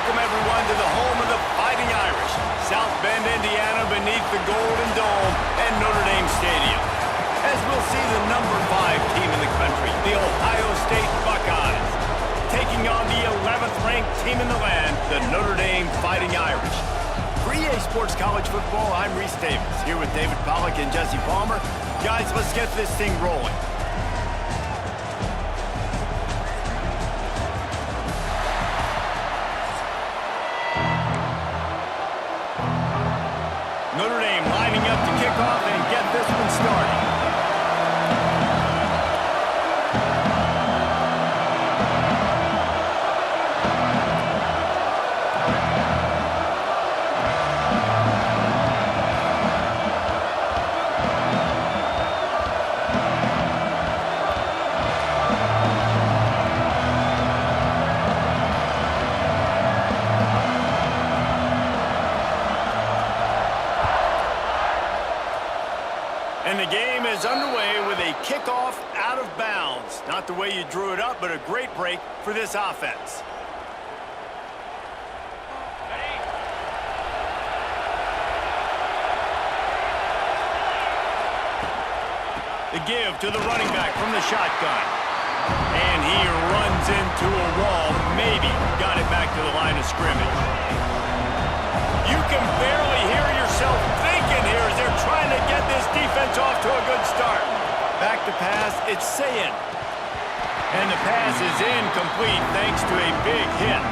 welcome everyone to the home of the Fighting Irish, South Bend, Indiana, beneath the Golden Dome and Notre Dame Stadium. As we'll see the number 5 team in the country, the Ohio State Buckeyes, taking on the 11th ranked team in the land, the Notre Dame Fighting Irish. For EA Sports College Football, I'm Reese Davis, here with David Pollack and Jesse Palmer. Guys, let's get this thing rolling. Notre Dame lining up to kick off and get this one started. And the game is underway with a kickoff out of bounds. Not the way you drew it up, but a great break for this offense. The give to the running back from the shotgun. And he runs into a wall. Maybe got it back to the line of scrimmage. You can barely hear yourself thinking here as they're trying to get this defense off to a good start. Back to pass, it's Sayin. And the pass is incomplete thanks to a big hit.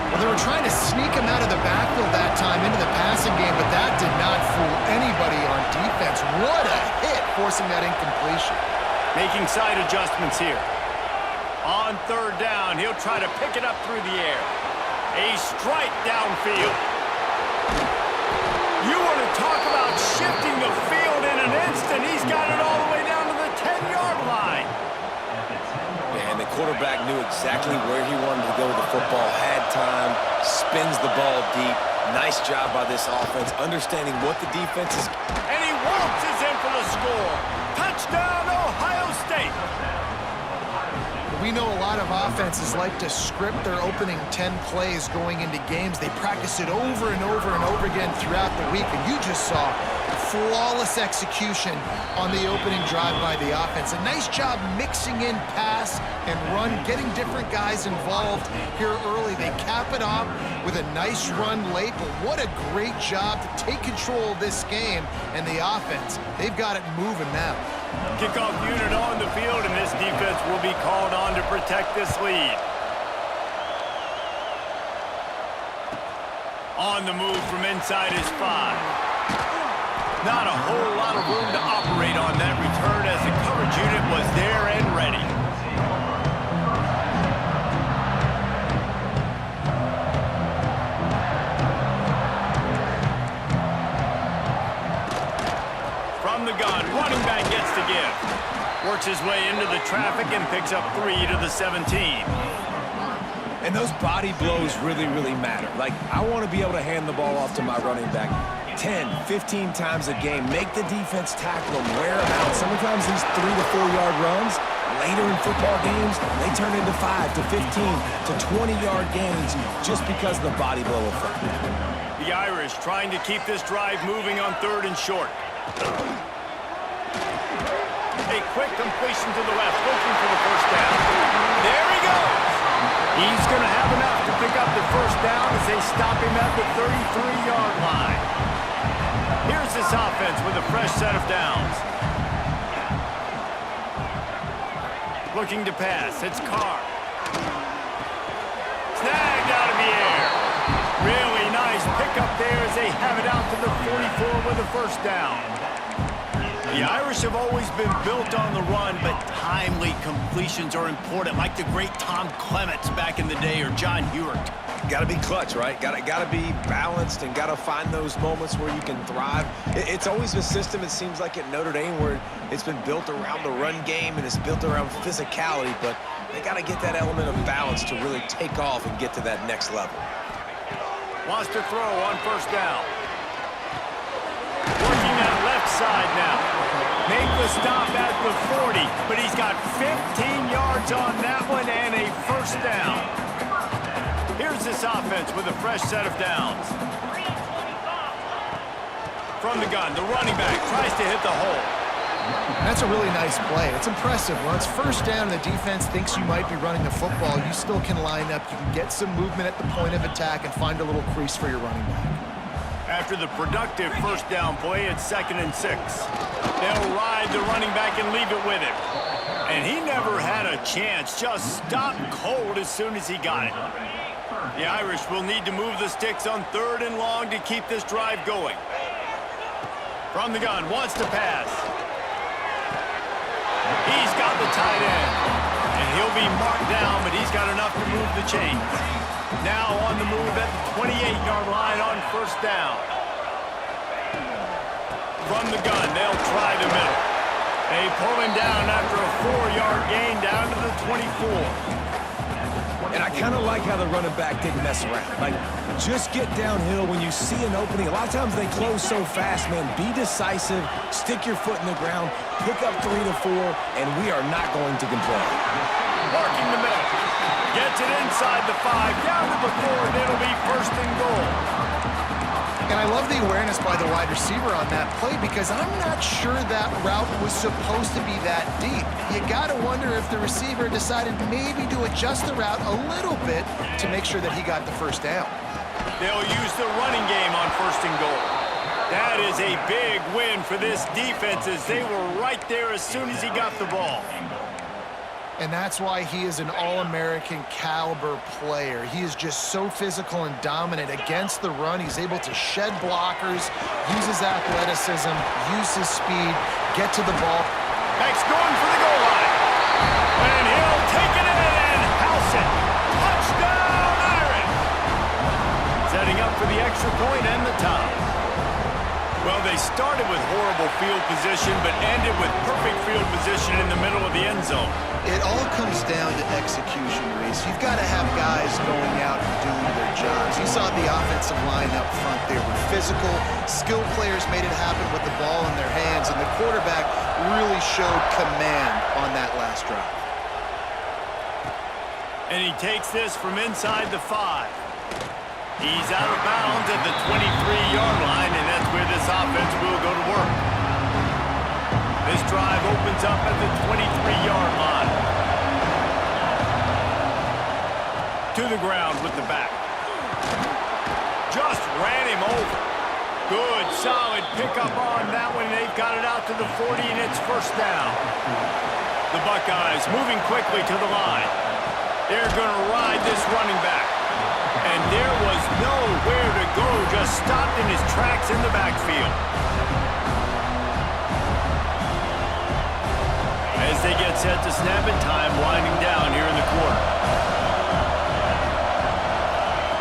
Well, they were trying to sneak him out of the backfield that time into the passing game, but that did not fool anybody on defense. What a hit, forcing that incompletion. Making side adjustments here. On third down, he'll try to pick it up through the air. A strike downfield. You want to talk about shifting the field in an instant. He's got it all the way down to the 10-yard line. And the quarterback knew exactly where he wanted to go with the football, had time, spins the ball deep. Nice job by this offense, understanding what the defense is. And he waltzes in for the score. Touchdown, Ohio State. We know a lot of offenses like to script their opening 10 plays going into games. They practice it over and over and over again throughout the week, and you just saw flawless execution on the opening drive by the offense. A nice job mixing in pass and run, getting different guys involved here early. They cap it off with a nice run late, but what a great job to take control of this game. And the offense, they've got it moving now. Kickoff unit on the field, and this defense will be called on to protect this lead. On the move from inside his 5. Not a whole lot of room to operate on that return as the coverage unit was there and ready. From the gun, running back gets the give. Works his way into the traffic and picks up 3 to the 17. And those body blows really, really matter. Like, I want to be able to hand the ball off to my running back 10, 15 times a game. Make the defense tackle him, wear him out. Sometimes these 3 to 4 yard runs, later in football games, they turn into 5 to 15 to 20-yard gains just because of the body blow effect. The Irish trying to keep this drive moving on 3rd and short. A quick completion to the left, looking for the first down. There he goes. He's going to have enough to pick up the first down as they stop him at the 33-yard line. Here's this offense with a fresh set of downs. Looking to pass, it's Carr. Snagged out of the air. Really nice pickup there as they have it out to the 44 with a first down. The Irish have always been built on the run, but timely completions are important, like the great Tom Clements back in the day or John Hewitt. Got to be clutch, right? Got to be balanced and got to find those moments where you can thrive. It's always a system, it seems like, at Notre Dame where it's been built around the run game and it's built around physicality, but they got to get that element of balance to really take off and get to that next level. Wants to throw on first down. Working that left side now. Make the stop at the 40, but he's got 15 yards on that one and a first down. Here's this offense with a fresh set of downs. From the gun, the running back tries to hit the hole. And that's a really nice play. It's impressive. When it's first down and the defense thinks you might be running the football, you still can line up. You can get some movement at the point of attack and find a little crease for your running back. After the productive first down play, it's 2nd and 6. They'll ride the running back and leave it with him. And he never had a chance, just stopped cold as soon as he got it. The Irish will need to move the sticks on 3rd and long to keep this drive going. From the gun, wants to pass. He's got the tight end. And he'll be marked down, but he's got enough to move the chains. Now on the move at the 28-yard line on first down. From the gun, they'll try the middle. They pull him down after a 4-yard gain down to the 24. And I kind of like how the running back didn't mess around. Like, just get downhill when you see an opening. A lot of times they close so fast, man. Be decisive, stick your foot in the ground, pick up 3 to 4, and we are not going to complain. Marking the middle. Gets it inside the 5, down to the 4, and it'll be 1st and goal. And I love the awareness by the wide receiver on that play because I'm not sure that route was supposed to be that deep. You got to wonder if the receiver decided maybe to adjust the route a little bit to make sure that he got the first down. They'll use the running game on 1st and goal. That is a big win for this defense as they were right there as soon as he got the ball. And that's why he is an All-American caliber player. He is just so physical and dominant against the run. He's able to shed blockers, use his athleticism, use his speed, get to the ball. Max going for the goal line. And he'll take it in and house it. Touchdown, Irish! Setting up for the extra point and the tie. Well, they started with horrible field position, but ended with perfect field position in the middle of the end zone. It all comes down to execution, Reese. You've got to have guys going out and doing their jobs. You saw the offensive line up front. They were physical. Skilled players made it happen with the ball in their hands, and the quarterback really showed command on that last drive. And he takes this from inside the 5. He's out of bounds at the 23-yard line, and that's where this offense will go to work. This drive opens up at the 23-yard line. To the ground with the back. Just ran him over. Good, solid pickup on that one. They've got it out to the 40, and it's 1st down. The Buckeyes moving quickly to the line. They're going to ride this running back. And there was nowhere to go, just stopped in his tracks in the backfield. As they get set to snap it, time winding down here in the quarter.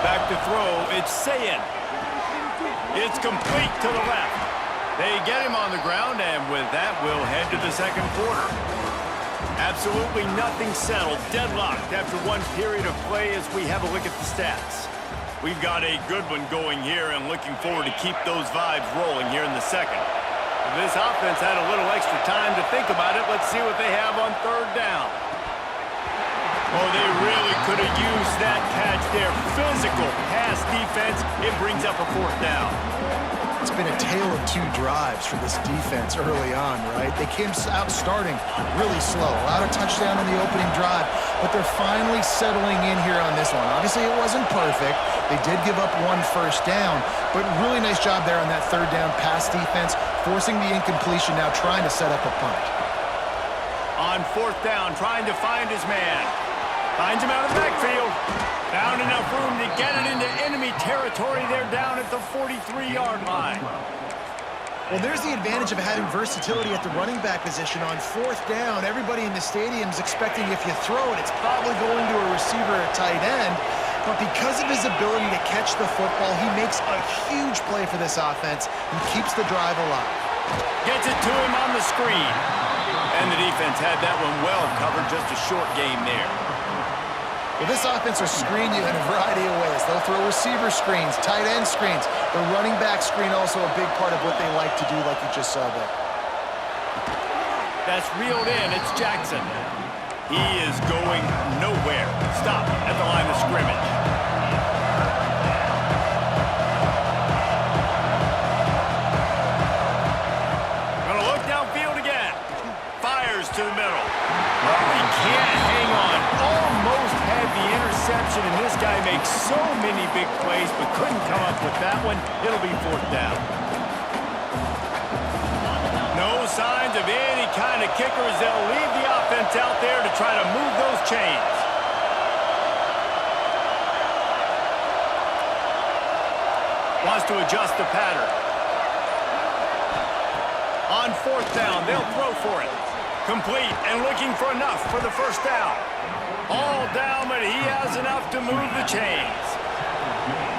Back to throw, it's Sayin. It's complete to the left. They get him on the ground, and with that, we'll head to the 2nd quarter. Absolutely nothing settled, deadlocked after one period of play as we have a look at the stats. We've got a good one going here and looking forward to keep those vibes rolling here in the 2nd. If this offense had a little extra time to think about it, let's see what they have on 3rd down. Oh, they really could have used that catch there. Physical pass defense, it brings up a 4th down. It's been a tale of 2 drives for this defense early on, right? They came out starting really slow. Allowed a touchdown on the opening drive, but they're finally settling in here on this one. Obviously, it wasn't perfect. They did give up 1 first down, but really nice job there on that 3rd down pass defense, forcing the incompletion, now trying to set up a punt. On 4th down, trying to find his man. Finds him out of the backfield. Found enough room to get it into enemy territory. They're down at the 43-yard line. Well, there's the advantage of having versatility at the running back position. On 4th down, everybody in the stadium is expecting if you throw it, it's probably going to a receiver or tight end. But because of his ability to catch the football, he makes a huge play for this offense and keeps the drive alive. Gets it to him on the screen. And the defense had that one well covered, just a short game there. Well, this offense will screen you in a variety of ways. They'll throw receiver screens, tight end screens. The running back screen also a big part of what they like to do, like you just saw there. That's reeled in. It's Jackson. He is going nowhere. Stop at the line of scrimmage. so many big plays, but couldn't come up with that one. It'll be fourth down. No signs of any kind of kickers. They'll leave the offense out there to try to move those chains. Wants to adjust the pattern. On fourth down, they'll throw for it. Complete and looking for enough for the first down. All down, but he has enough to move the chains.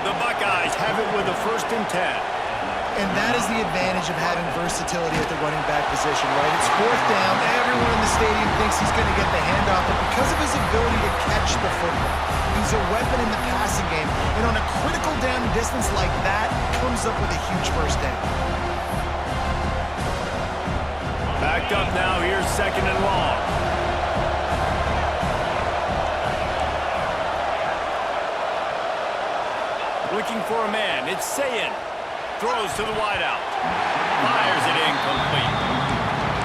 The Buckeyes have it with a 1st and 10. And that is the advantage of having versatility at the running back position, right? It's fourth down. Everyone in the stadium thinks he's going to get the handoff, but because of his ability to catch the football, he's a weapon in the passing game. And on a critical down distance like that, comes up with a huge first down. Backed up now. Here's 2nd and long. Looking for a man. It's Sayin. Throws to the wideout. Fires it incomplete.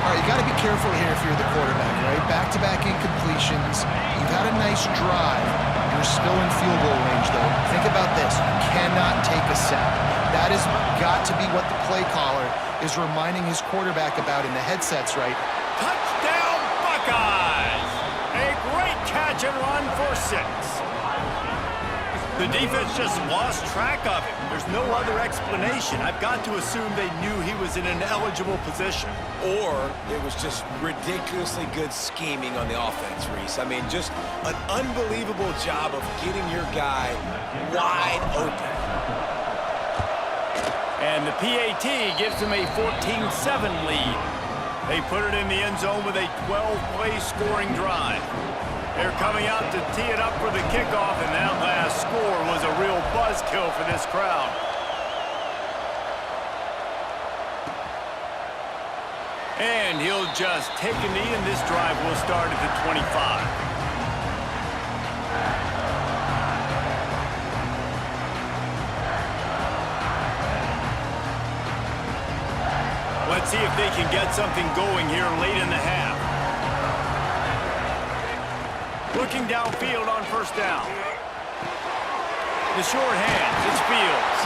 All right, you got to be careful here if you're the quarterback, right? Back-to-back incompletions. You've had a nice drive. You're still in field goal range, though. Think about this. You cannot take a sack. That has got to be what the play caller is reminding his quarterback about in the headsets, right? Touchdown, Buckeyes! A great catch and run for 6. The defense just lost track of him. There's no other explanation. I've got to assume they knew he was in an eligible position. Or it was just ridiculously good scheming on the offense, Reese. I mean, just an unbelievable job of getting your guy wide open. And the PAT gives them a 14-7 lead. They put it in the end zone with a 12-play scoring drive. They're coming out to tee it up for the kickoff, and that last score was a real buzzkill for this crowd. And he'll just take a knee, and this drive will start at the 25. Let's see if they can get something going here late in the half. Looking downfield on first down. The short hands, it's Fields.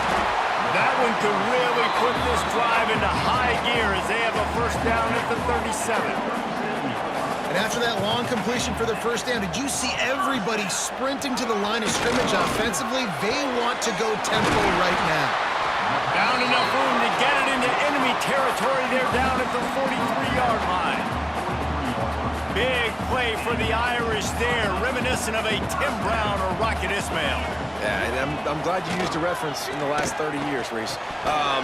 That one could really put this drive into high gear as they have a first down at the 37. And after that long completion for the first down, did you see everybody sprinting to the line of scrimmage offensively? They want to go tempo right now. Found enough room to get it into enemy territory. They're down at the 43-yard line. Big play for the Irish there, reminiscent of a Tim Brown or Rocket Ismail. Yeah, and I'm glad you used a reference in the last 30 years, Reese.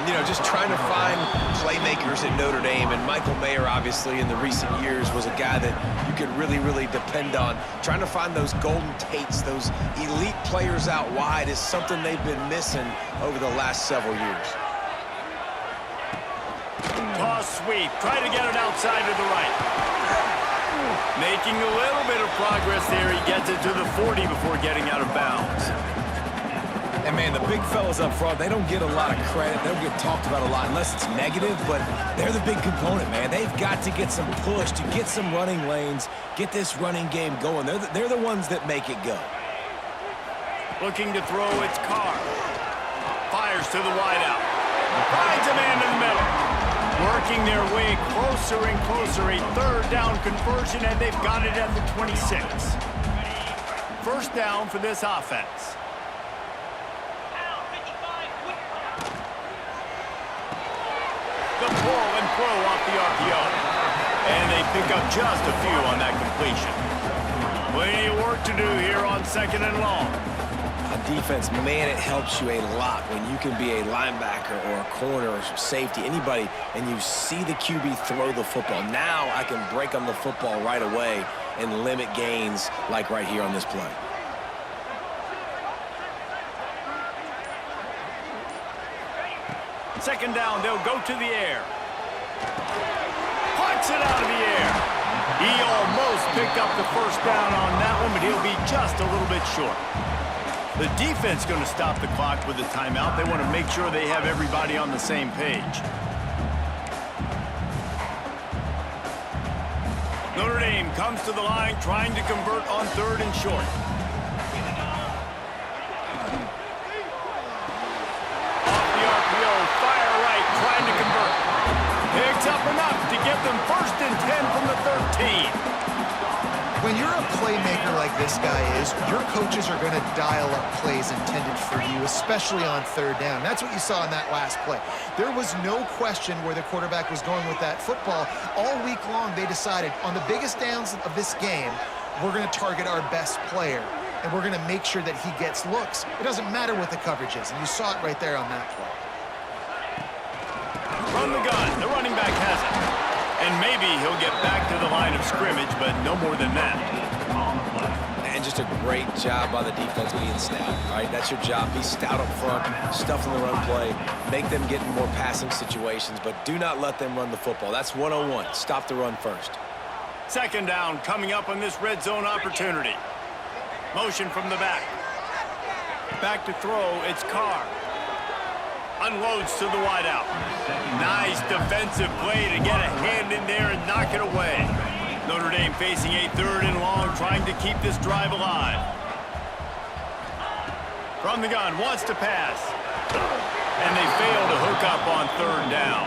You know, just trying to find playmakers at Notre Dame, and Michael Mayer, obviously, in the recent years, was a guy that you could really, really depend on. Trying to find those golden Tates, those elite players out wide is something they've been missing over the last several years. Toss sweep, try to get it outside to the right. Making a little bit of progress there. He gets it to the 40 before getting out of bounds. And, man, the big fellas up front, they don't get a lot of credit. They don't get talked about a lot unless it's negative, but they're the big component, man. They've got to get some push, to get some running lanes, get this running game going. They're the ones that make it go. Looking to throw, it's Carr. Fires to the wideout. Finds a man in the middle. Working their way closer and closer. A third down conversion, and they've got it at the 26. First down for this offense. The pull and throw off the RPO. And they pick up just a few on that completion. Plenty of work to do here on 2nd and long. On defense, man, it helps you a lot when you can be a linebacker or a corner or safety, anybody, and you see the QB throw the football. Now I can break on the football right away and limit gains like right here on this play. Second down, they'll go to the air. Punts it out of the air. He almost picked up the first down on that one, but he'll be just a little bit short. The defense going to stop the clock with a timeout. They want to make sure they have everybody on the same page. Notre Dame comes to the line trying to convert on 3rd and short. and 10 from the 13. When you're a playmaker like this guy is, your coaches are going to dial up plays intended for you, especially on third down. That's what you saw in that last play. There was no question where the quarterback was going with that football. All week long, they decided on the biggest downs of this game, we're going to target our best player, and we're going to make sure that he gets looks. It doesn't matter what the coverage is, and you saw it right there on that play. From the gun, the running back has it. And maybe he'll get back to the line of scrimmage, but no more than that. And just a great job by the defense being stout, all right? That's your job. Be stout up front, stuff in the run play, make them get in more passing situations, but do not let them run the football. That's 101. Stop the run first. Second down coming up on this red zone opportunity. Motion from the back. Back to throw, it's Carr. Unloads to the wideout. Nice defensive play to get a hand in there and knock it away. Notre Dame facing a 3rd and long, trying to keep this drive alive. From the gun, wants to pass. And they fail to hook up on 3rd down.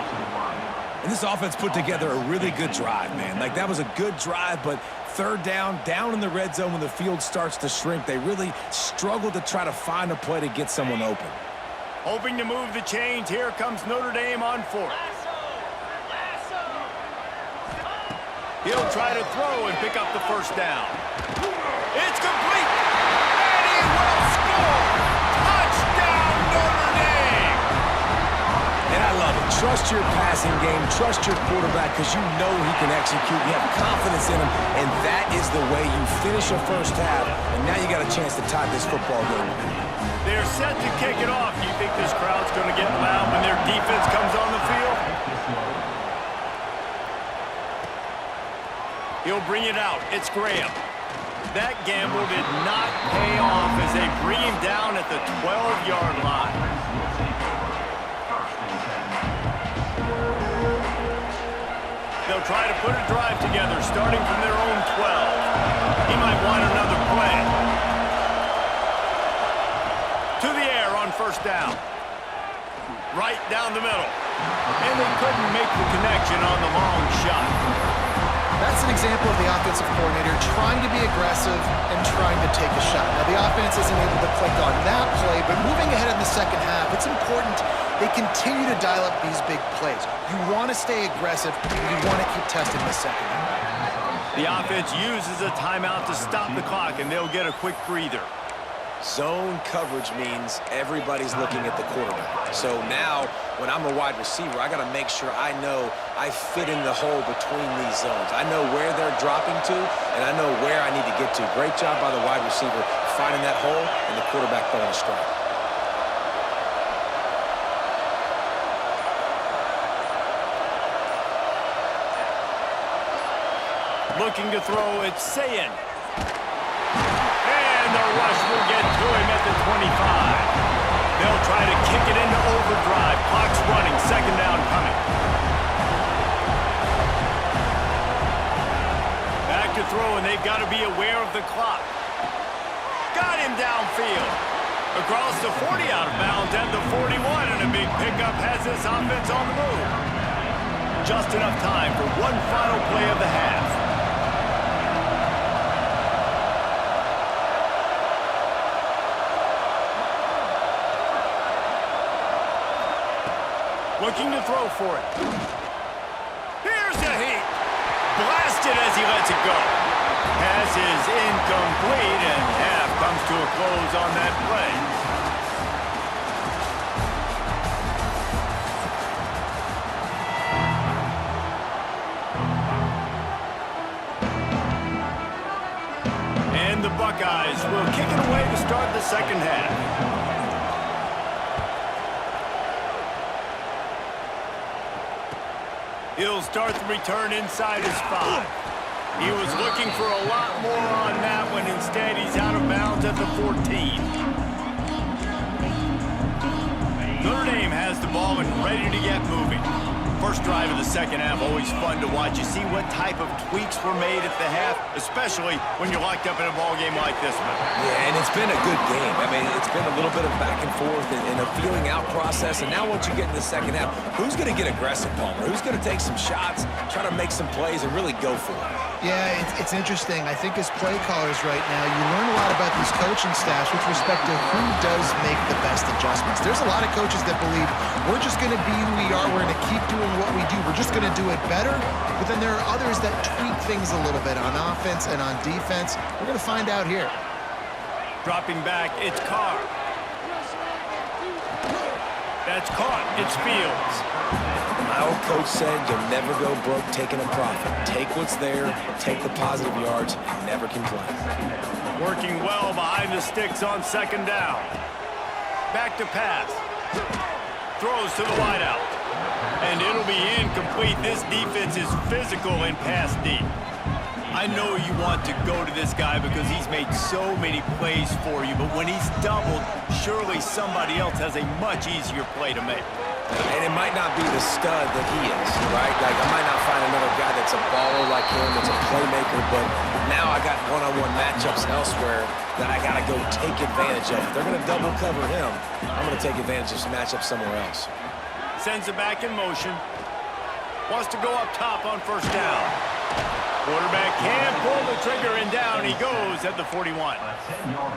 And this offense put together a really good drive, man. Like, that was a good drive, but 3rd down in the red zone when the field starts to shrink, they really struggled to try to find a play to get someone open. Hoping to move the chains, here comes Notre Dame on 4th. He'll try to throw and pick up the 1st down. It's complete, and he will score! Touchdown, Notre Dame! And I love it. Trust your passing game, trust your quarterback, because you know he can execute. You have confidence in him, and that is the way you finish a first half, and now you got a chance to tie this football game. They're set to kick it off. Do you think this crowd's going to get loud when their defense comes on the field? He'll bring it out. It's Graham. That gamble did not pay off as they bring him down at the 12-yard line. They'll try to put a drive together, starting from their own 12. He might want another play. To the air on 1st down. Right down the middle. And they couldn't make the connection on the long shot. That's an example of the offensive coordinator trying to be aggressive and trying to take a shot. Now, the offense isn't able to click on that play, but moving ahead in the second half, it's important they continue to dial up these big plays. You want to stay aggressive, and you want to keep testing the second half. The offense uses a timeout to stop the clock, and they'll get a quick breather. Zone coverage means everybody's looking at the quarterback. So now, when I'm a wide receiver, I got to make sure I know I fit in the hole between these zones. I know where they're dropping to, and I know where I need to get to. Great job by the wide receiver finding that hole, and the quarterback throwing a strike. Looking to throw, it's Sayin. The rush will get to him at the 25. They'll try to kick it into overdrive. Clock's running. 2nd down coming. Back to throw, and they've got to be aware of the clock. Got him downfield. Across the 40, out of bounds at the 41, and a big pickup has this offense on the move. Just enough time for one final play of the half. Looking to throw for it. Here's the heat. Blasted as he lets it go. Pass is incomplete, and half comes to a close on that play. And the Buckeyes will kick it away to start the second half. He'll start the return inside his 5. He was looking for a lot more on that one. Instead, he's out of bounds at the 14. Notre Dame has the ball and ready to get moving. First drive of the second half, always fun to watch. You see what type of tweaks were made at the half, especially when you're locked up in a ball game like this one. Yeah, and it's been a good game. I mean, it's been a little bit of back and forth and a feeling out process. And now once you get in the second half, who's going to get aggressive, Palmer? Who's going to take some shots, try to make some plays, and really go for it? Yeah, it's interesting. I think as play callers right now, you learn a lot about these coaching staffs with respect to who does make the best adjustments. There's a lot of coaches that believe we're just going to be who we are. We're going to keep doing what we do. We're just going to do it better. But then there are others that tweak things a little bit on offense and on defense. We're going to find out here. Dropping back, it's Carr. That's caught. It's Fields. My old coach said you'll never go broke taking a profit. Take what's there, take the positive yards, and never complain. Working well behind the sticks on second down. Back to pass. Throws to the wideout. And it'll be incomplete. This defense is physical and pass deep. I know you want to go to this guy because he's made so many plays for you, but when he's doubled, surely somebody else has a much easier play to make. And it might not be the stud that he is, right? Like, I might not find another guy that's a baller like him, that's a playmaker, but now I got one-on-one matchups elsewhere that I got to go take advantage of. If they're going to double cover him, I'm going to take advantage of some matchups somewhere else. Sends it back in motion. Wants to go up top on first down. Quarterback can pull the trigger, and down he goes at the 41.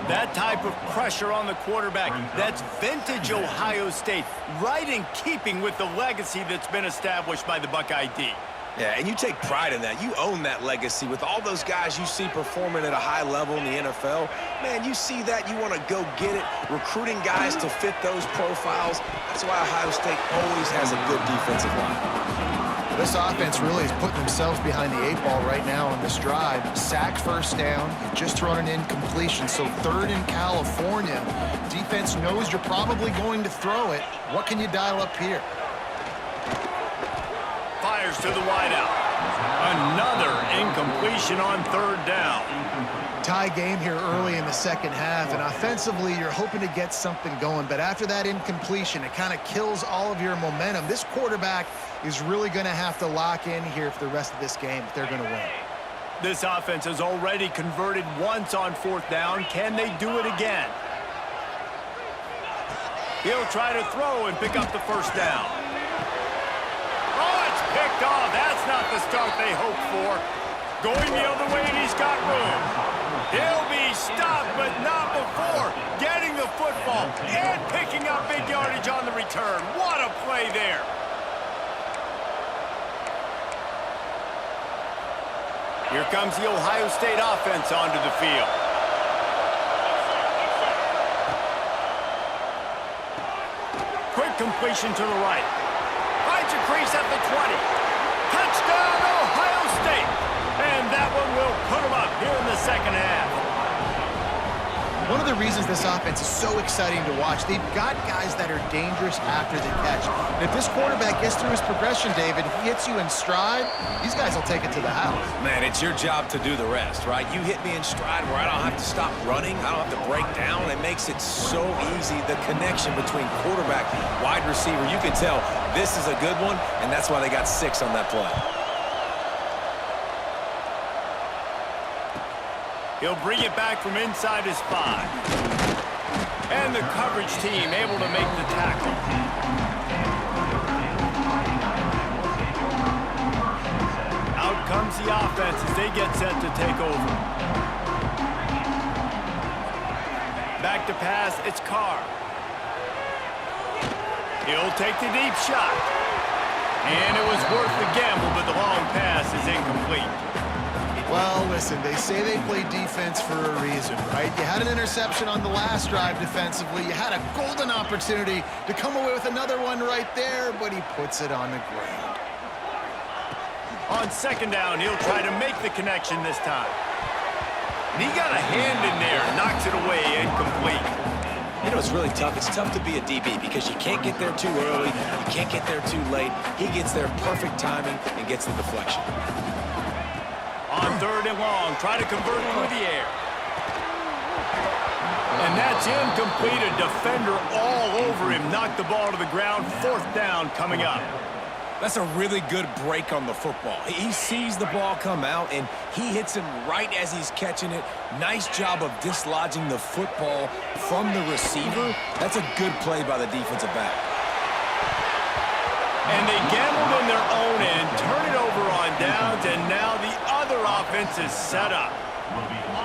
That type of pressure on the quarterback, that's vintage Ohio State, right in keeping with the legacy that's been established by the Buckeye D. Yeah, and you take pride in that. You own that legacy with all those guys you see performing at a high level in the NFL. Man, you see that, you want to go get it, recruiting guys to fit those profiles. That's why Ohio State always has a good defensive line. This offense really is putting themselves behind the 8 ball right now on this drive. Sacked first down. You've just thrown an incompletion, so third in California. Defense knows you're probably going to throw it. What can you dial up here? Fires to the wideout. Another incompletion on third down. Tie game here early in the second half, and offensively you're hoping to get something going, but after that incompletion, it kind of kills all of your momentum. This quarterback is really going to have to lock in here for the rest of this game if they're going to win. This offense has already converted once on fourth down. Can they do it again? He'll try to throw and pick up the first down. Oh, it's picked off. That's not the start they hoped for. Going the other way, and he's got room. He'll be stopped, but not before getting the football and picking up big yardage on the return. What a play there. Here comes the Ohio State offense onto the field. Quick completion to the right. Finds a crease at the 20. Touchdown, Ohio State. And that one will put them up here in the second half. One of the reasons this offense is so exciting to watch, they've got guys that are dangerous after the catch. And if this quarterback gets through his progression, David, he hits you in stride, these guys will take it to the house. Man, it's your job to do the rest, right? You hit me in stride where I don't have to stop running. I don't have to break down. It makes it so easy. The connection between quarterback, wide receiver, you can tell this is a good one, and that's why they got 6 on that play. He'll bring it back from inside his 5. And the coverage team able to make the tackle. Out comes the offense as they get set to take over. Back to pass, it's Carr. He'll take the deep shot. And it was worth the gamble, but the long pass is incomplete. Well, listen, they say they play defense for a reason, right? You had an interception on the last drive defensively. You had a golden opportunity to come away with another one right there, but he puts it on the ground. On second down, he'll try to make the connection this time. And he got a hand in there, knocks it away, incomplete. You know, it's really tough. It's tough to be a DB because you can't get there too early. You can't get there too late. He gets there perfect timing and gets the deflection. On third and long, try to convert through the air. And that's incomplete. A defender all over him. Knocked the ball to the ground. Fourth down coming up. That's a really good break on the football. He sees the ball come out, and he hits him right as he's catching it. Nice job of dislodging the football from the receiver. That's a good play by the defensive back. And they gambled in their own end, turn it over on downs, and now the other offense is set up.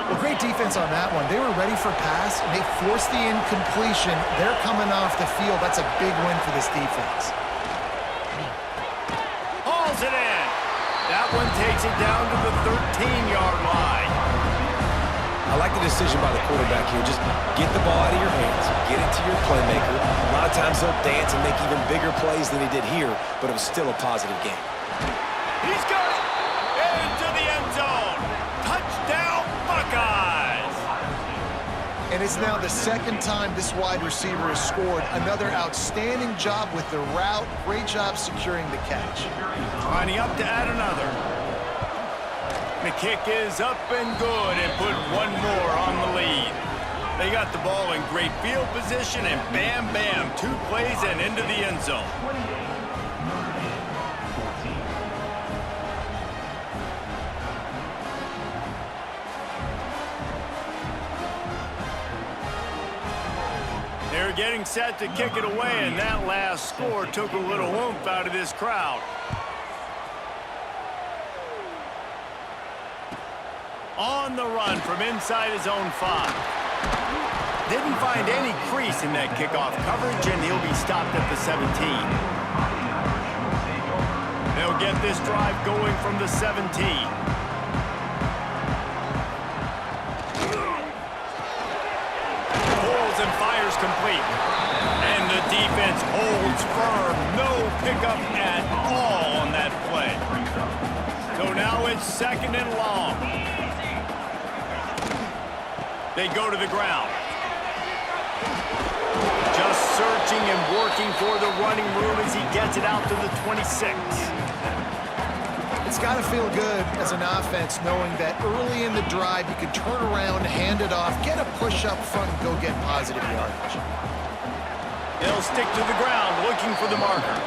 Well, great defense on that one. They were ready for pass, and they forced the incompletion. They're coming off the field. That's a big win for this defense. Hauls it in. That one takes it down to the 13-yard line. I like the decision by the quarterback here. Just get the ball out of your hands, get it to your playmaker. A lot of times he'll dance and make even bigger plays than he did here, but it was still a positive game. He's got it into the end zone. Touchdown, Buckeyes. And it's now the second time this wide receiver has scored. Another outstanding job with the route. Great job securing the catch. Lining up to add another. The kick is up and good and put one more on the lead. They got the ball in great field position and bam, bam, 2 plays and into the end zone. They're getting set to kick it away, and that last score took a little oomph out of this crowd. On the run from inside his own 5. Didn't find any crease in that kickoff coverage, and he'll be stopped at the 17. They'll get this drive going from the 17. Pulls and fires complete. And the defense holds firm. No pickup at all on that play. So now it's 2nd and long. They go to the ground. Just searching and working for the running room as he gets it out to the 26. It's got to feel good as an offense knowing that early in the drive you can turn around, hand it off, get a push up front, and go get positive yardage. They'll stick to the ground looking for the marker.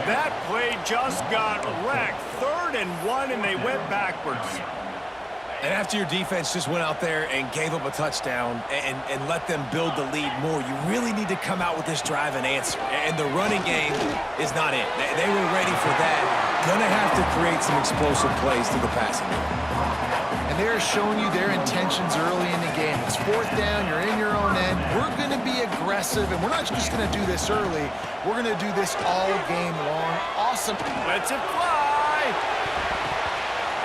That play just got wrecked. 3rd and 1, and they went backwards. And after your defense just went out there and gave up a touchdown and let them build the lead more, you really need to come out with this drive and answer. And the running game is not it. They were ready for that. Gonna have to create some explosive plays through the passing game. And they're showing you their intentions early in the game. It's 4th down, you're in your own end. We're going to be aggressive, and we're not just going to do this early. We're going to do this all game long. Awesome. Lets it fly.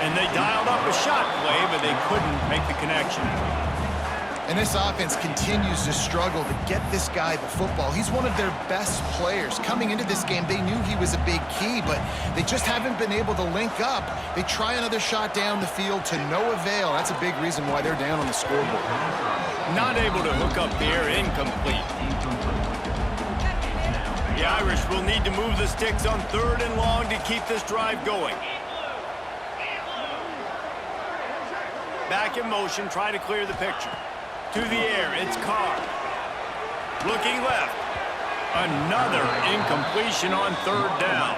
And they dialed up a shot play, but they couldn't make the connection. And this offense continues to struggle to get this guy the football. He's one of their best players. Coming into this game, they knew he was a big key, but they just haven't been able to link up. They try another shot down the field to no avail. That's a big reason why they're down on the scoreboard. Not able to hook up here, incomplete. The Irish will need to move the sticks on 3rd and long to keep this drive going. Back in motion, try to clear the picture. To the air, it's Carr. Looking left. Another incompletion on 3rd down.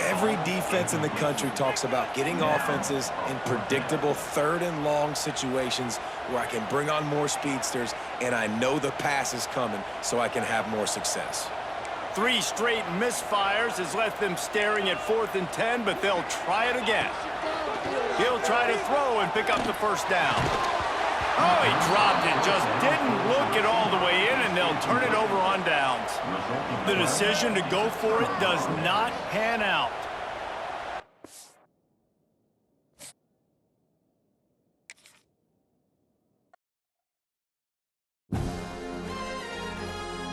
Every defense in the country talks about getting offenses in predictable 3rd and long situations where I can bring on more speedsters and I know the pass is coming so I can have more success. 3 straight misfires has left them staring at 4th and 10, but they'll try it again. He'll try to throw and pick up the 1st down. Oh, he dropped it, just didn't look it all the way in, and they'll turn it over on downs. The decision to go for it does not pan out.